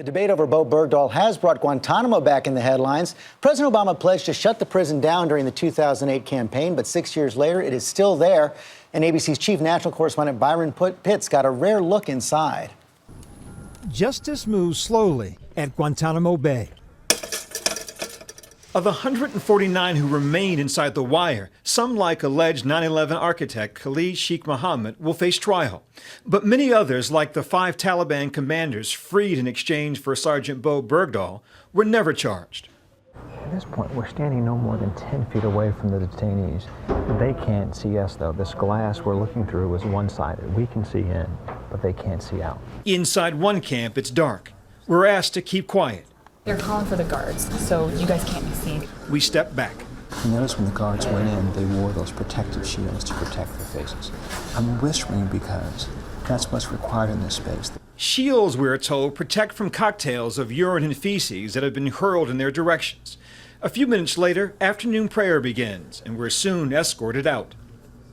The debate over Bo Bergdahl has brought Guantanamo back in the headlines. President Obama pledged to shut the prison down during the 2008 campaign, but 6 years later, it is still there. And ABC's chief national correspondent Byron Pitts got a rare look inside. Justice moves slowly at Guantanamo Bay. Of the 149 who remain inside the wire, some, like alleged 9/11 architect Khalid Sheikh Mohammed, will face trial. But many others, like the 5 Taliban commanders freed in exchange for Sergeant Bo Bergdahl, were never charged. At this point, we're standing no more than 10 feet away from the detainees. They can't see us, though. This glass we're looking through is one-sided. We can see in, but they can't see out. Inside one camp, it's dark. We're asked to keep quiet. They're calling for the guards, so you guys can't be seen. We step back. You notice when the guards went in, they wore those protective shields to protect their faces. I'm whispering because that's what's required in this space. Shields, we're told, protect from cocktails of urine and feces that have been hurled in their directions. A few minutes later, afternoon prayer begins, and we're soon escorted out.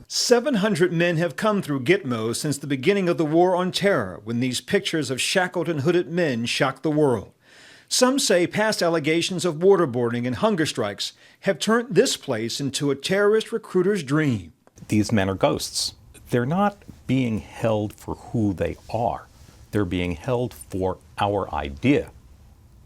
700 men have come through Gitmo since the beginning of the War on Terror, when these pictures of shackled and hooded men shocked the world. Some say past allegations of waterboarding and hunger strikes have turned this place into a terrorist recruiter's dream. These men are ghosts. They're not being held for who they are. They're being held for our idea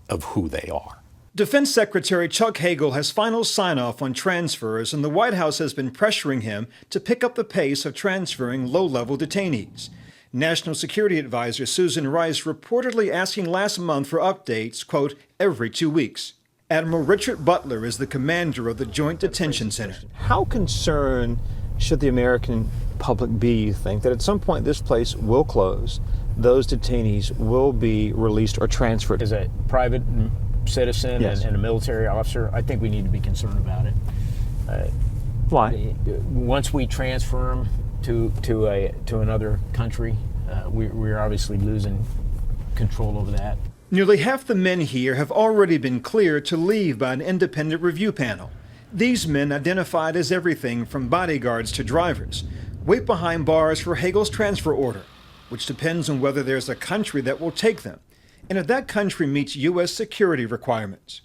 of who they are. Defense Secretary Chuck Hagel has final sign-off on transfers, and the White House has been pressuring him to pick up the pace of transferring low-level detainees. National Security Advisor Susan Rice reportedly asking last month for updates, quote, every 2 weeks. Admiral Richard Butler is the commander of the Joint Detention Center. How concerned should the American public be, you think, that at some point this place will close, those detainees will be released or transferred? As a private citizen Yes. and a military officer, I think we need to be concerned about it. Why? Once we transfer them to another country, we're obviously losing control over that. Nearly half the men here have already been cleared to leave by an independent review panel. These men, identified as everything from bodyguards to drivers, wait behind bars for Hagel's transfer order, which depends on whether there's a country that will take them, and if that country meets U.S. security requirements.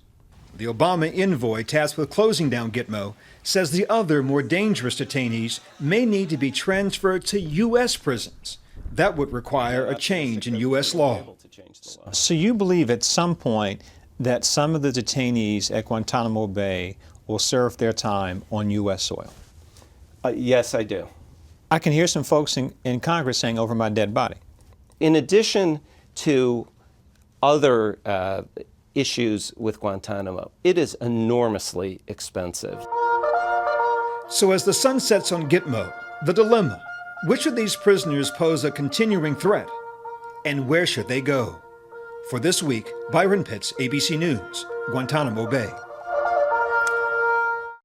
The Obama envoy tasked with closing down Gitmo says the other, more dangerous detainees may need to be transferred to U.S. prisons. That would require a change in U.S. law. So you believe at some point that some of the detainees at Guantanamo Bay will serve their time on U.S. soil? Yes, I do. I can hear some folks in Congress saying, over my dead body. In addition to other issues with Guantanamo, it is enormously expensive. So as the sun sets on Gitmo, the dilemma: which of these prisoners pose a continuing threat, and where should they go? For This Week, Byron Pitts, ABC News, Guantanamo Bay.